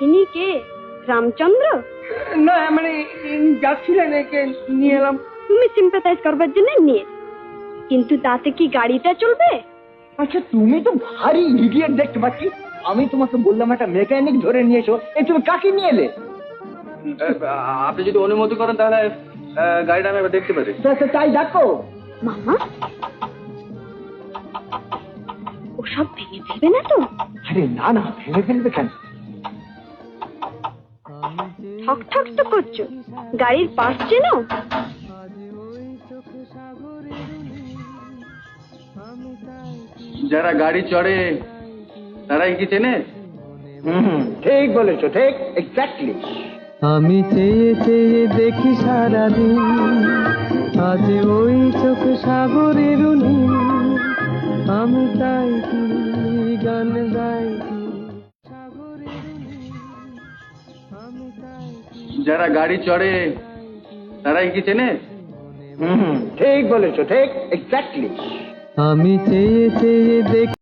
ইনি কে? রামচন্দ্র? না মানে যাচ্ছিলেন, একে নিয়ে এলাম। তুমি সিম্পাথাইজ করবার জন্য নিয়ে, কিন্তু তাতে কি গাড়িটা চলবে? আচ্ছা, তুমি তো ভারী ইডিয়েট দেখতে পাচ্ছি। আমি তোমাকে বললাম একটা মেকানিক ধরে নিয়ে এসো, তুমি কাকে নিয়ে এলে? আপনি যদি অনুমতি করেন তাহলে গাড়িটা আমি এবার দেখতে পারি। তাই দেখো। মামা, ওসব ভেঙে ফেলবে না তো? আরে না না, ভেঙে ফেলবে কেন? ঠক ঠক তো করছো। গাড়ির পাশ চেনো? যারা গাড়ি চড়ে তারাই কি চেনে? ঠিক বলেছো, ঠিক, এক্স্যাক্টলি। আমি চেয়ে চেয়ে দেখি সারাদিন, আজ ওই চোখ সাগরের নীল। আমি তাই কি গান গাই কি সাগরের নীল। আমি তাই যারা গাড়ি চড়ে তারাই কি চেনে? ঠিক বলেছো, ঠিক, এক্স্যাক্টলি। আমি চেয়ে চেয়ে দেখি